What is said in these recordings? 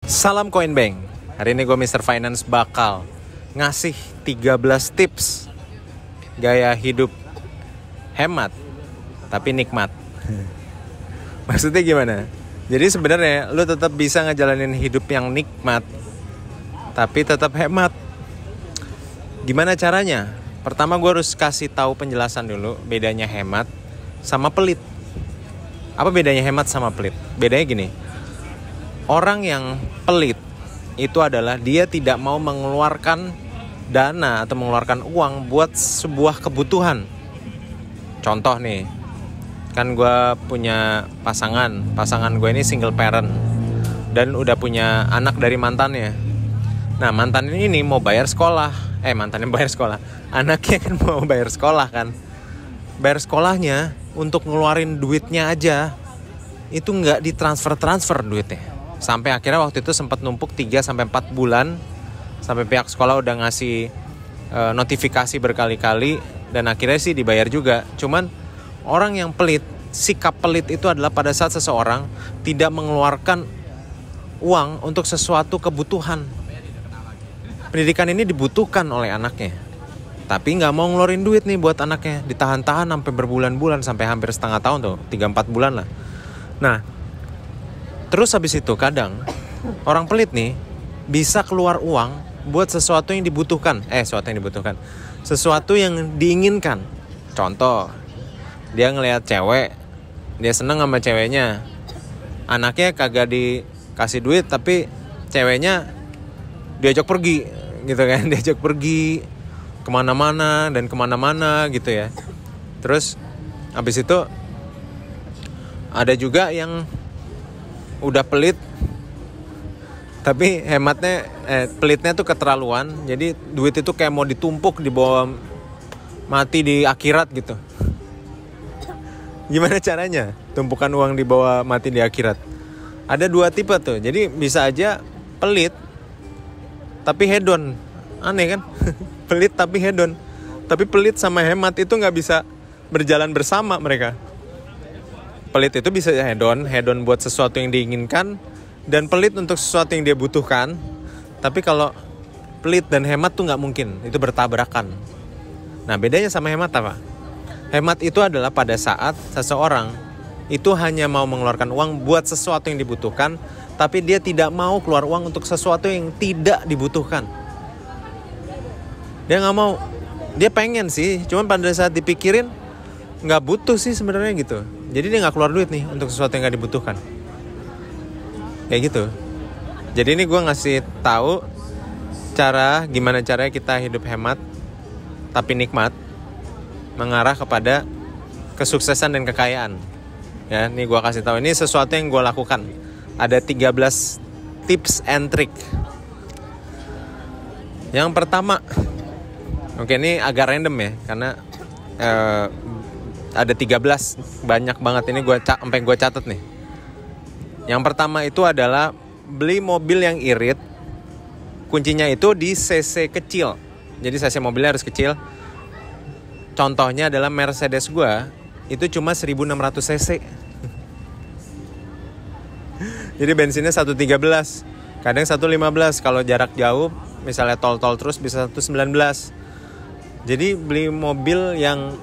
Salam Coin Bank. Hari ini gue Mr. Finance bakal ngasih 13 tips gaya hidup hemat tapi nikmat. Maksudnya gimana? Jadi sebenarnya lu tetap bisa ngejalanin hidup yang nikmat tapi tetap hemat. Gimana caranya? Pertama gue harus kasih tahu penjelasan dulu bedanya hemat sama pelit. Apa bedanya hemat sama pelit? Bedanya gini. Orang yang pelit itu adalah dia tidak mau mengeluarkan dana atau mengeluarkan uang buat sebuah kebutuhan. Contoh nih, kan gue punya pasangan gue ini single parent dan udah punya anak dari mantannya. Nah mantan ini mau bayar sekolah, mantannya bayar sekolah, anaknya kan mau bayar sekolah kan. Bayar sekolahnya untuk ngeluarin duitnya aja itu nggak ditransfer duitnya. Sampai akhirnya waktu itu sempat numpuk 3-4 bulan. Sampai pihak sekolah udah ngasih notifikasi berkali-kali. Dan akhirnya sih dibayar juga. Cuman orang yang pelit, sikap pelit itu adalah pada saat seseorang tidak mengeluarkan uang untuk sesuatu kebutuhan. Pendidikan ini dibutuhkan oleh anaknya, tapi gak mau ngeluarin duit nih buat anaknya. Ditahan-tahan sampai berbulan-bulan, sampai hampir setengah tahun tuh, 3-4 bulan lah. Nah terus habis itu kadang orang pelit nih bisa keluar uang buat sesuatu yang dibutuhkan. Sesuatu yang diinginkan. Contoh, dia ngelihat cewek, dia seneng sama ceweknya. Anaknya kagak dikasih duit tapi ceweknya diajak pergi gitu kan. Diajak pergi kemana-mana dan kemana-mana gitu ya. Terus habis itu ada juga yang udah pelit tapi pelitnya tuh keterlaluan. Jadi duit itu kayak mau ditumpuk dibawa mati di akhirat gitu. Gimana caranya tumpukan uang dibawa mati di akhirat? Ada 2 tipe tuh. Jadi bisa aja pelit tapi hedon. Aneh kan? Pelit tapi hedon. Tapi pelit sama hemat itu gak bisa berjalan bersama mereka. Pelit itu bisa hedon buat sesuatu yang diinginkan, dan pelit untuk sesuatu yang dia butuhkan. Tapi kalau pelit dan hemat tuh gak mungkin, itu bertabrakan. Nah bedanya sama hemat apa? Hemat itu adalah pada saat seseorang itu hanya mau mengeluarkan uang buat sesuatu yang dibutuhkan, tapi dia tidak mau keluar uang untuk sesuatu yang tidak dibutuhkan. Dia gak mau. Dia pengen sih, cuman pada saat dipikirin gak butuh sih sebenarnya gitu. Jadi dia gak keluar duit nih untuk sesuatu yang gak dibutuhkan. Kayak gitu. Jadi ini gue ngasih tahu gimana caranya kita hidup hemat tapi nikmat, mengarah kepada kesuksesan dan kekayaan. Ya, ini gue kasih tahu, ini sesuatu yang gue lakukan. Ada 13 tips and trick. Yang pertama, oke ini agak random ya, karena ada 13, banyak banget. Ini sampai gue catat nih. Yang pertama itu adalah beli mobil yang irit. Kuncinya itu di cc kecil. Jadi cc mobilnya harus kecil. Contohnya adalah Mercedes gue itu cuma 1600 cc. Jadi bensinnya 113, kadang 115. Kalau jarak jauh misalnya tol terus bisa 119. Jadi beli mobil yang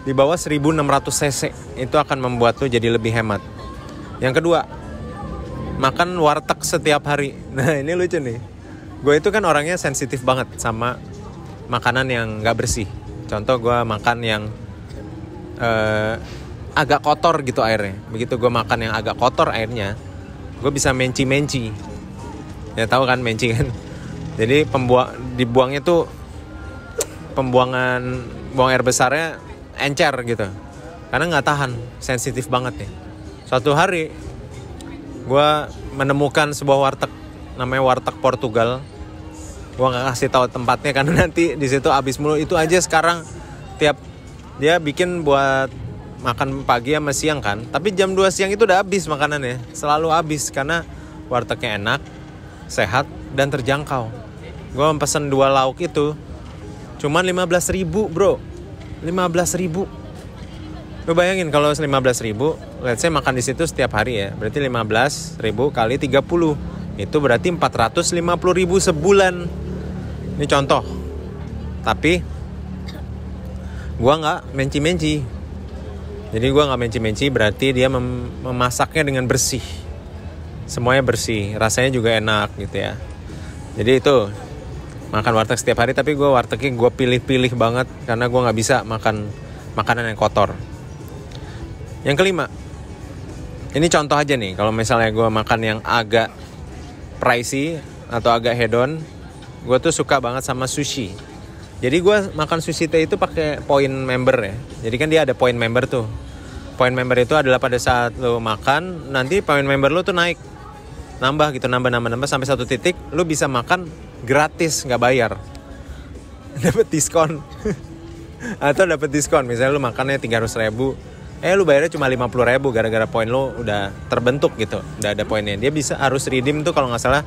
di bawah 1600 cc itu akan membuat lo jadi lebih hemat. Yang kedua, makan warteg setiap hari. Nah ini lucu nih. Gue itu kan orangnya sensitif banget sama makanan yang gak bersih. Contoh gue makan yang agak kotor gitu airnya. Begitu gue makan yang agak kotor airnya, gue bisa menci. Ya tahu kan menci kan. Jadi dibuangnya tuh buang air besarnya encer gitu, karena nggak tahan, sensitif banget nih. Suatu hari gue menemukan sebuah warteg namanya warteg Portugal. Gue nggak kasih tahu tempatnya karena nanti di situ habis mulu. Itu aja sekarang tiap dia bikin buat makan pagi sama siang kan, tapi jam 2 siang itu udah habis makanannya, selalu habis karena wartegnya enak, sehat dan terjangkau. Gue pesen 2 lauk itu cuman 15.000 bro. 15.000. Lu bayangin kalau 15.000, let's say makan di situ setiap hari ya, berarti 15.000 kali 30. Itu berarti 450.000 sebulan. Ini contoh. Tapi gue nggak menci-menci. Jadi gue nggak menci-menci berarti dia memasaknya dengan bersih. Semuanya bersih, rasanya juga enak gitu ya. Jadi itu makan warteg setiap hari, tapi gue wartegnya gue pilih-pilih banget karena gue nggak bisa makan makanan yang kotor. Yang kelima, ini contoh aja nih, kalau misalnya gue makan yang agak pricey atau agak hedon, gue tuh suka banget sama sushi. Jadi gue makan sushi teh itu pakai poin member ya. Jadi kan dia ada poin member tuh. Poin member itu adalah pada saat lo makan, nanti poin member lo tuh naik. Nambah gitu, nambah sampai satu titik lu bisa makan gratis, nggak bayar. Dapat diskon. Atau dapat diskon, misalnya lu makannya 300.000, lu bayarnya cuma 50.000 gara-gara poin lu udah terbentuk gitu, udah ada poinnya. Dia bisa harus redeem tuh kalau nggak salah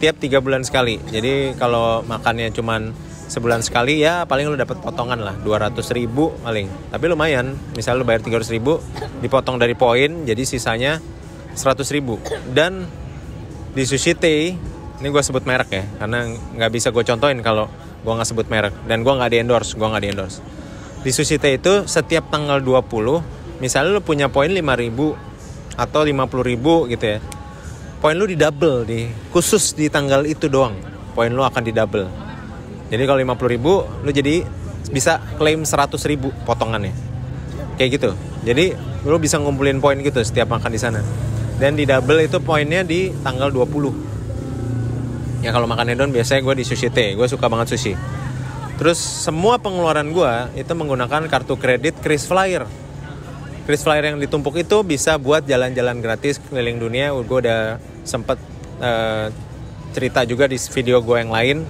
tiap 3 bulan sekali. Jadi kalau makannya cuman sebulan sekali ya paling lu dapat potongan lah 200.000 paling. Tapi lumayan, misalnya lu bayar 300.000 dipotong dari poin, jadi sisanya 100.000. Dan di Sushi Tei, ini gue sebut merek ya, karena nggak bisa gue contohin kalau gue nggak sebut merek, dan gue nggak di endorse. Di Sushi Tei itu setiap tanggal 20, misalnya lu punya poin 5.000 atau 50.000 gitu ya, poin lu di double khusus di tanggal itu doang, poin lu akan di double. Jadi kalau 50.000 lu jadi bisa claim 100.000 potongannya, kayak gitu. Jadi lu bisa ngumpulin poin gitu setiap makan di sana. Dan di double itu poinnya di tanggal 20. Ya kalau makan hedon biasanya gue di Sushi Tei. Gue suka banget sushi. Terus semua pengeluaran gue itu menggunakan kartu kredit KrisFlyer. KrisFlyer yang ditumpuk itu bisa buat jalan-jalan gratis keliling dunia. Gue udah sempet cerita juga di video gue yang lain.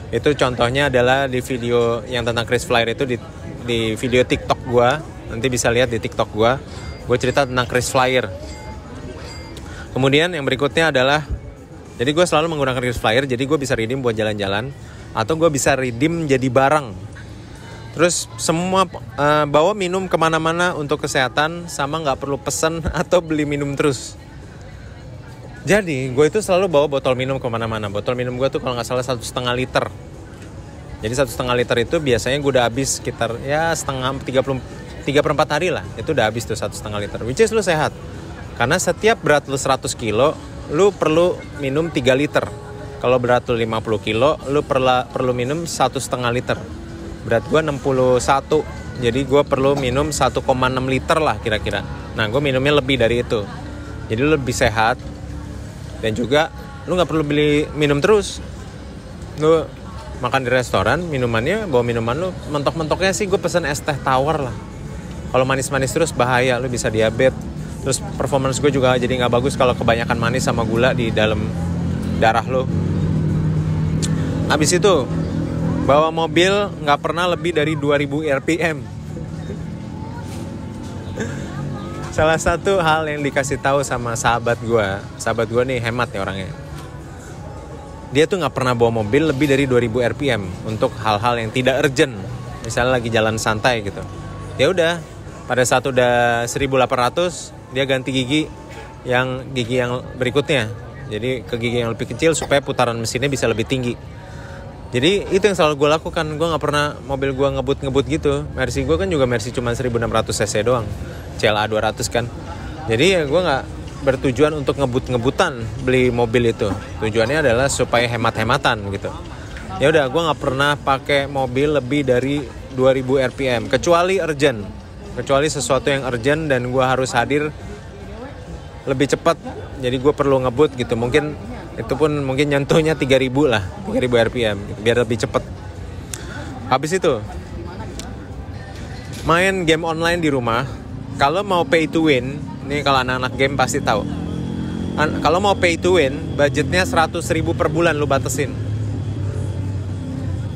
Itu contohnya adalah di video yang tentang KrisFlyer itu di video TikTok gue. Nanti bisa lihat di TikTok gue. Gue cerita tentang KrisFlyer. Kemudian yang berikutnya adalah, jadi gue selalu menggunakan KrisFlyer, jadi gue bisa redeem buat jalan-jalan, atau gue bisa redeem jadi barang. Terus semua bawa minum kemana-mana untuk kesehatan, sama gak perlu pesen atau beli minum terus. Jadi gue itu selalu bawa botol minum kemana-mana. Botol minum gue tuh kalau gak salah 1,5 liter. Jadi 1,5 liter itu biasanya gue udah habis sekitar ya 3/4 hari lah. Itu udah habis tuh 1,5 liter, which is lu sehat. Karena setiap berat lu 100 kilo, lu perlu minum 3 liter. Kalau berat lu 50 kilo, lu perlu minum 1,5 liter. Berat gue 61, jadi gue perlu minum 1,6 liter lah kira-kira. Nah, gue minumnya lebih dari itu. Jadi lu lebih sehat. Dan juga lu gak perlu beli minum terus. Lu makan di restoran, minumannya, bawa minuman lu, mentok-mentoknya sih gue pesen es teh tawar lah. Kalau manis-manis terus bahaya, lu bisa diabetes. Terus performance gue juga jadi gak bagus kalau kebanyakan manis sama gula di dalam darah lo. Habis itu bawa mobil gak pernah lebih dari 2000 RPM. Salah satu hal yang dikasih tahu sama sahabat gue nih hemat ya orangnya. Dia tuh gak pernah bawa mobil lebih dari 2000 RPM untuk hal-hal yang tidak urgent. Misalnya lagi jalan santai gitu. Ya udah, pada saat udah 1800 dia ganti gigi yang berikutnya. Jadi ke gigi yang lebih kecil supaya putaran mesinnya bisa lebih tinggi. Jadi itu yang selalu gue lakukan. Gue gak pernah mobil gue ngebut-ngebut gitu. Mercy gue kan juga Mercy cuma 1600 cc doang, CLA 200 kan. Jadi ya gue gak bertujuan untuk ngebut-ngebutan beli mobil itu. Tujuannya adalah supaya hemat-hematan gitu. Ya udah, gue gak pernah pakai mobil lebih dari 2000 RPM kecuali urgent. Kecuali sesuatu yang urgent dan gue harus hadir lebih cepat, jadi gue perlu ngebut gitu. Mungkin itu pun mungkin nyentuhnya 3000 lah, 3000 RPM gitu, biar lebih cepat. Habis itu main game online di rumah. Kalau mau pay to win, ini kalau anak-anak game pasti tahu. Kalau mau pay to win, budgetnya 100.000 per bulan lu batasin.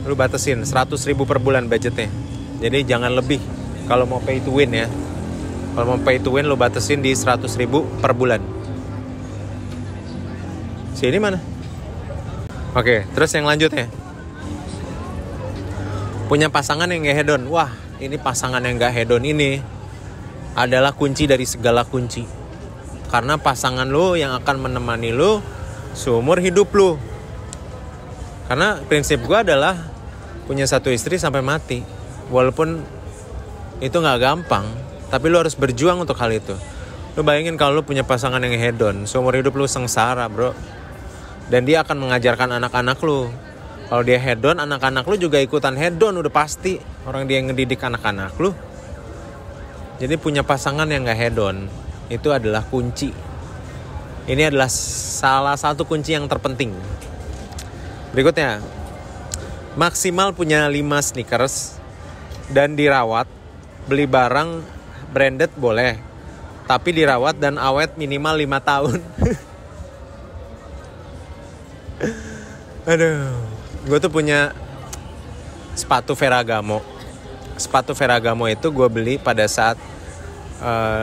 Lu batasin 100.000 per bulan budgetnya. Jadi jangan lebih. Kalau mau pay to win ya. Kalau mau pay to win lo batasin di 100.000 per bulan. Sini mana? Oke, terus yang lanjutnya. Punya pasangan yang gak hedon. Wah, ini pasangan yang gak hedon ini adalah kunci dari segala kunci. Karena pasangan lo yang akan menemani lo seumur hidup lu. Karena prinsip gue adalah punya satu istri sampai mati. Walaupun itu gak gampang, tapi lu harus berjuang untuk hal itu. Lu bayangin kalau lu punya pasangan yang hedon, seumur hidup lu sengsara bro. Dan dia akan mengajarkan anak-anak lu. Kalau dia hedon, anak-anak lu juga ikutan hedon, udah pasti. Orang dia yang ngedidik anak-anak lu. Jadi punya pasangan yang gak hedon, itu adalah kunci. Ini adalah salah satu kunci yang terpenting. Berikutnya, maksimal punya 5 sneakers dan dirawat. Beli barang branded boleh, tapi dirawat dan awet minimal 5 tahun. Aduh, gue tuh punya sepatu Ferragamo. Sepatu Ferragamo itu gue beli pada saat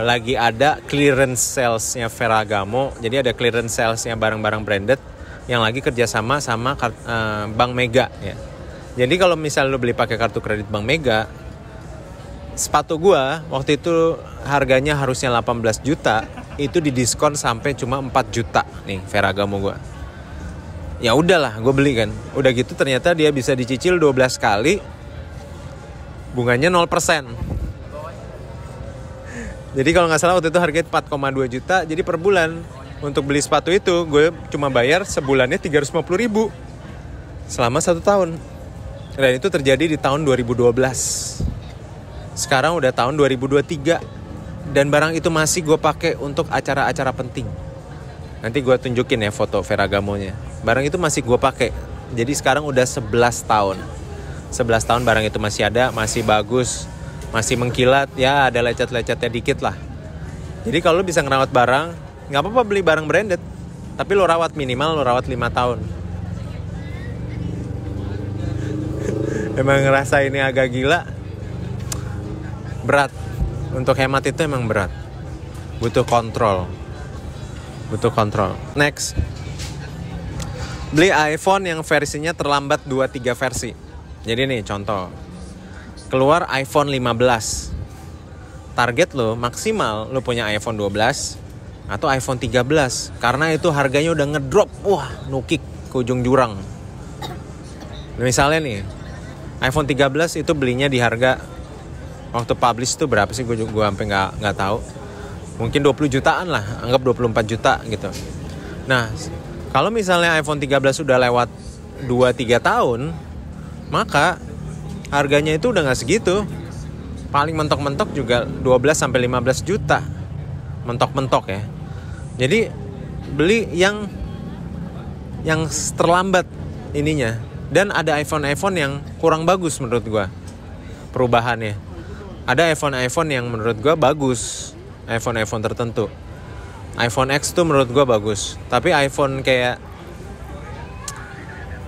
lagi ada clearance sales-nya Ferragamo. Jadi ada clearance sales-nya barang-barang branded yang lagi kerjasama sama Bank Mega ya. Jadi kalau misal lo beli pakai kartu kredit Bank Mega, sepatu gua waktu itu harganya harusnya 18 juta, itu didiskon sampai cuma 4 juta nih Ferragamo gua. Ya udahlah, gue beli kan. Udah gitu ternyata dia bisa dicicil 12 kali, bunganya 0%. Jadi kalau nggak salah waktu itu harganya 4,2 juta, jadi per bulan untuk beli sepatu itu gue cuma bayar sebulannya 350 ribu selama 1 tahun. Dan itu terjadi di tahun 2012. Sekarang udah tahun 2023 dan barang itu masih gue pakai untuk acara-acara penting. Nanti gue tunjukin ya foto Ferragamonya. Barang itu masih gue pakai. Jadi sekarang udah 11 tahun. 11 tahun barang itu masih ada, masih bagus, masih mengkilat. Ya ada lecet-lecetnya dikit lah. Jadi kalau lo bisa ngerawat barang, gak apa-apa beli barang branded, tapi lo rawat minimal lo rawat 5 tahun. Emang ngerasa ini agak gila. Berat. Untuk hemat itu emang berat. Butuh kontrol. Next, beli iPhone yang versinya terlambat 2-3 versi. Jadi nih contoh, keluar iPhone 15, target lo maksimal lo punya iPhone 12 atau iPhone 13, karena itu harganya udah ngedrop, wah nukik ke ujung jurang. Misalnya nih, iPhone 13 itu belinya di harga waktu publish itu berapa sih, gue sampai nggak tahu. Mungkin 20 jutaan lah, anggap 24 juta gitu. Nah, kalau misalnya iPhone 13 udah lewat 2-3 tahun, maka harganya itu udah gak segitu. Paling mentok-mentok juga 12-15 juta. Mentok-mentok ya. Jadi, beli yang terlambat ininya. Dan ada iPhone yang kurang bagus menurut gue perubahannya. Ada iPhone yang menurut gue bagus. iPhone tertentu. iPhone X tuh menurut gue bagus. Tapi iPhone kayak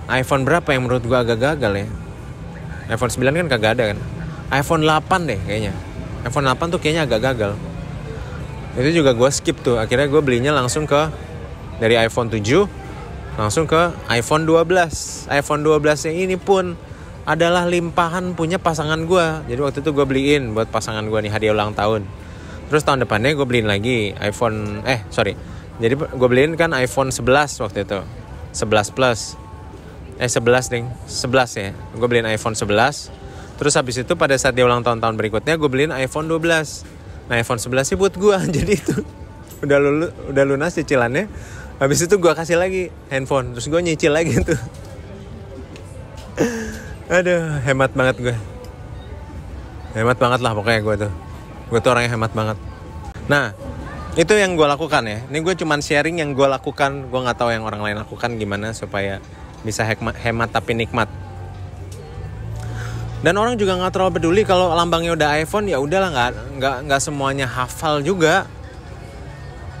iPhone berapa yang menurut gue agak gagal ya? iPhone 9 kan kagak ada kan? iPhone 8 deh kayaknya. iPhone 8 tuh kayaknya agak gagal. Itu juga gue skip tuh. Akhirnya gue belinya langsung dari iPhone 7 langsung ke iPhone 12. iPhone 12 yang ini pun adalah limpahan punya pasangan gue. Jadi waktu itu gue beliin buat pasangan gue nih hadiah ulang tahun. Terus tahun depannya gue beliin lagi Jadi gue beliin kan iPhone 11 waktu itu. 11 Plus. 11 ding. 11 ya. Gue beliin iPhone 11. Terus habis itu pada saat dia ulang tahun berikutnya gue beliin iPhone 12. Nah iPhone 11 sih buat gue. Jadi itu udah lunas cicilannya. Habis itu gue kasih lagi handphone. Terus gue nyicil lagi tuh. Aduh, hemat banget gue. Hemat banget lah pokoknya gue tuh. Gue tuh orang yang hemat banget. Nah, itu yang gue lakukan ya. Ini gue cuman sharing yang gue lakukan. Gue gak tahu yang orang lain lakukan gimana supaya bisa hemat tapi nikmat. Dan orang juga gak terlalu peduli kalau lambangnya udah iPhone. Ya udahlah, gak semuanya hafal juga.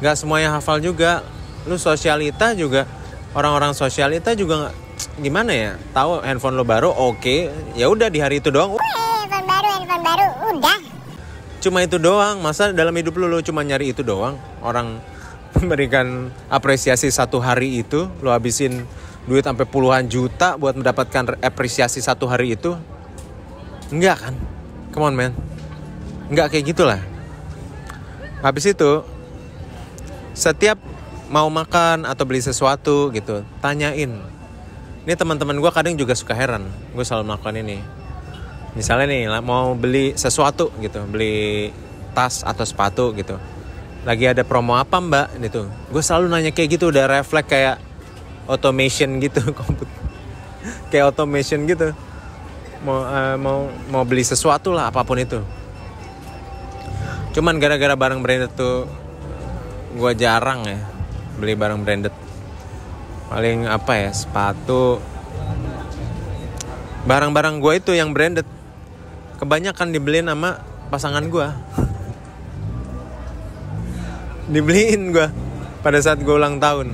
Gak semuanya hafal juga. Lu sosialita juga, orang-orang sosialita juga gak, gimana ya, tahu handphone lo baru, oke. Ya udah di hari itu doang. Handphone baru, udah. Cuma itu doang. Masa dalam hidup lu cuma nyari itu doang? Orang memberikan apresiasi satu hari itu, lu habisin duit sampai puluhan juta buat mendapatkan apresiasi satu hari itu? Enggak kan? Come on man. Enggak kayak gitulah. Habis itu setiap mau makan atau beli sesuatu gitu, tanyain. Ini teman-teman gue kadang juga suka heran, gue selalu melakukan ini. Misalnya nih mau beli sesuatu gitu, beli tas atau sepatu gitu, lagi ada promo apa mbak gitu, gue selalu nanya kayak gitu, udah refleks kayak automation gitu. Kayak automation gitu, mau beli sesuatu lah, apapun itu. Cuman gara-gara barang branded tuh gue jarang ya beli barang branded. Paling apa ya, sepatu, barang-barang gue itu yang branded kebanyakan dibeliin sama pasangan gue. Dibeliin gue pada saat gue ulang tahun.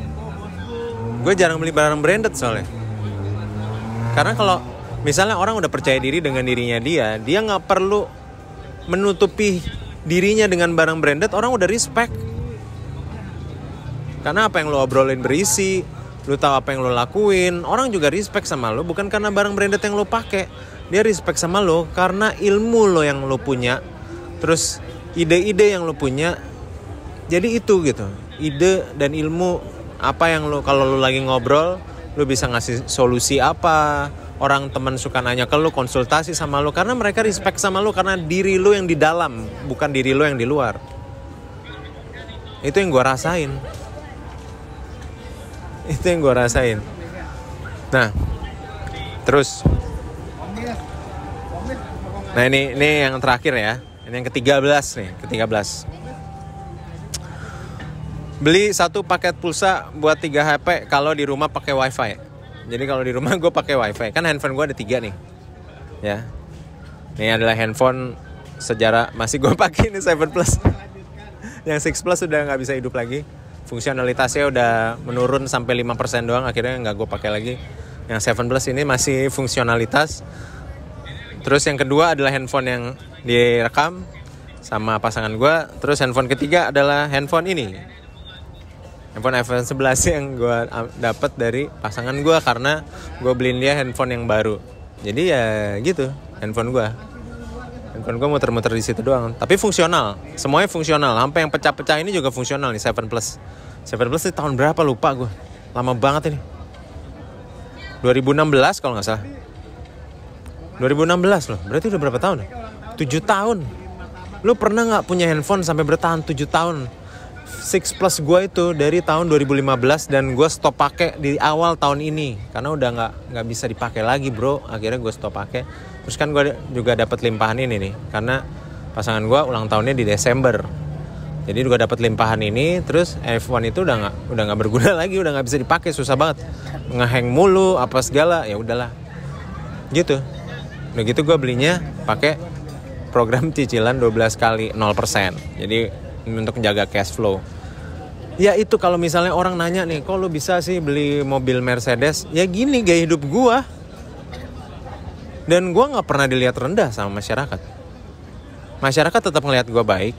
Gue jarang beli barang branded soalnya. Karena kalau misalnya orang udah percaya diri dengan dirinya dia gak perlu menutupi dirinya dengan barang branded. Orang udah respect. Karena apa yang lo obrolin berisi, lo tahu apa yang lo lakuin, orang juga respect sama lo. Bukan karena barang branded yang lo pakai, dia respect sama lo karena ilmu lo yang lo punya, terus ide-ide yang lo punya. Jadi itu gitu, ide dan ilmu apa yang lo, kalau lo lagi ngobrol, lo bisa ngasih solusi apa. Orang teman suka nanya ke lo, konsultasi sama lo, karena mereka respect sama lo karena diri lo yang di dalam, bukan diri lo yang di luar. Itu yang gue rasain. Nah, terus, nah ini yang terakhir ya, ini yang ke-13 nih, ke-13. Beli 1 paket pulsa buat 3 HP kalau di rumah pakai wifi. Jadi kalau di rumah gue pakai wifi, kan handphone gue ada 3 nih, ya. Ini adalah handphone sejarah masih gue pakai, ini 7 Plus. Yang 6 Plus udah nggak bisa hidup lagi. Fungsionalitasnya udah menurun sampai 5% doang, akhirnya nggak gue pakai lagi. Yang 7 Plus ini masih fungsionalitas. Terus yang kedua adalah handphone yang direkam sama pasangan gue. Terus handphone ketiga adalah handphone ini, handphone iPhone 11 yang gue dapat dari pasangan gue karena gue beliin dia handphone yang baru. Jadi ya gitu, handphone gue muter-muter di situ doang. Tapi fungsional, semuanya fungsional. Sampai yang pecah-pecah ini juga fungsional nih 7 Plus. 7 Plus ini tahun berapa lupa gue, lama banget ini. 2016 kalau nggak salah. 2016 loh, berarti udah berapa tahun? 7 tahun. Lu pernah nggak punya handphone sampai bertahan 7 tahun? 6 Plus gue itu dari tahun 2015 dan gue stop pakai di awal tahun ini karena udah nggak bisa dipakai lagi bro. Akhirnya gue stop pakai. Terus kan gue juga dapat limpahan ini nih karena pasangan gue ulang tahunnya di Desember. Jadi gue dapat limpahan ini, terus iPhone itu udah nggak berguna lagi, udah nggak bisa dipakai, susah banget, ngehang mulu apa segala. Ya udahlah, gitu. Udah gitu gue belinya pakai program cicilan 12 kali 0%. Jadi untuk menjaga cash flow. Ya itu kalau misalnya orang nanya nih, kok lu bisa sih beli mobil Mercedes? Ya gini gaya hidup gua. Dan gua gak pernah dilihat rendah sama masyarakat. Masyarakat tetap ngelihat gua baik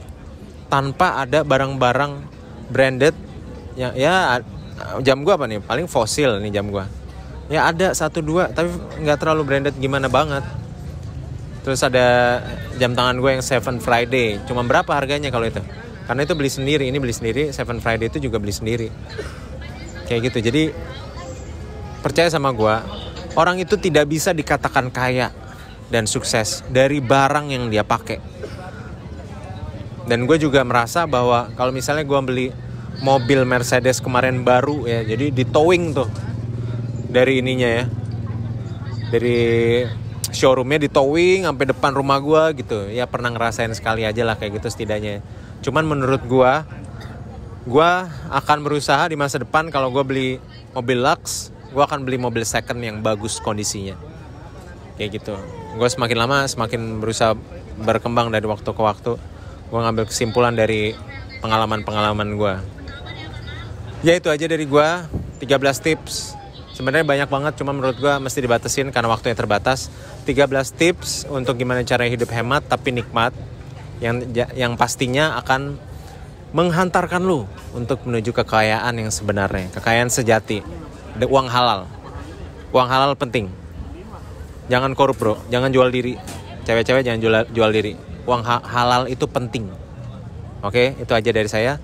tanpa ada barang-barang branded. Ya jam gua apa nih? Paling fosil nih jam gua. Ya ada 1-2 tapi gak terlalu branded gimana banget. Terus ada jam tangan gue yang 7 Friday. Cuma berapa harganya kalau itu? Karena itu beli sendiri, ini beli sendiri, 7 Friday itu juga beli sendiri. Kayak gitu. Jadi percaya sama gue, orang itu tidak bisa dikatakan kaya dan sukses dari barang yang dia pakai. Dan gue juga merasa bahwa kalau misalnya gue beli mobil Mercedes kemarin baru ya, jadi di towing tuh dari ininya ya, dari showroomnya di towing sampai depan rumah gue gitu. Ya pernah ngerasain sekali aja lah kayak gitu setidaknya. Cuman menurut gue akan berusaha di masa depan kalau gue beli mobil Lux, gue akan beli mobil second yang bagus kondisinya. Kayak gitu. Gue semakin lama semakin berusaha berkembang dari waktu ke waktu. Gue ngambil kesimpulan dari pengalaman-pengalaman gue. Ya itu aja dari gue, 13 tips. Sebenarnya banyak banget, cuma menurut gue mesti dibatasin karena waktunya terbatas. 13 tips untuk gimana cara hidup hemat tapi nikmat. Yang pastinya akan menghantarkan lu untuk menuju kekayaan yang sebenarnya, kekayaan sejati. Uang halal penting, jangan korup bro, jangan jual diri, cewek-cewek jangan jual diri. Uang halal itu penting. Oke, itu aja dari saya.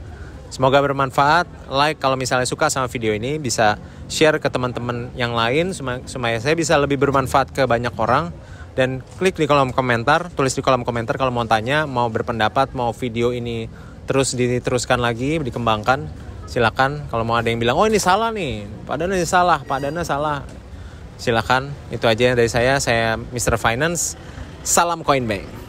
Semoga bermanfaat. Like kalau misalnya suka sama video ini, bisa share ke teman-teman yang lain supaya saya bisa lebih bermanfaat ke banyak orang. Dan klik di kolom komentar, tulis di kolom komentar kalau mau tanya, mau berpendapat, mau video ini terus diteruskan lagi, dikembangkan. Silakan. Kalau mau ada yang bilang, oh ini salah nih, Pak Dana salah, Pak Dana salah. Silakan. Itu aja dari saya Mr. Finance. Salam Coinbank.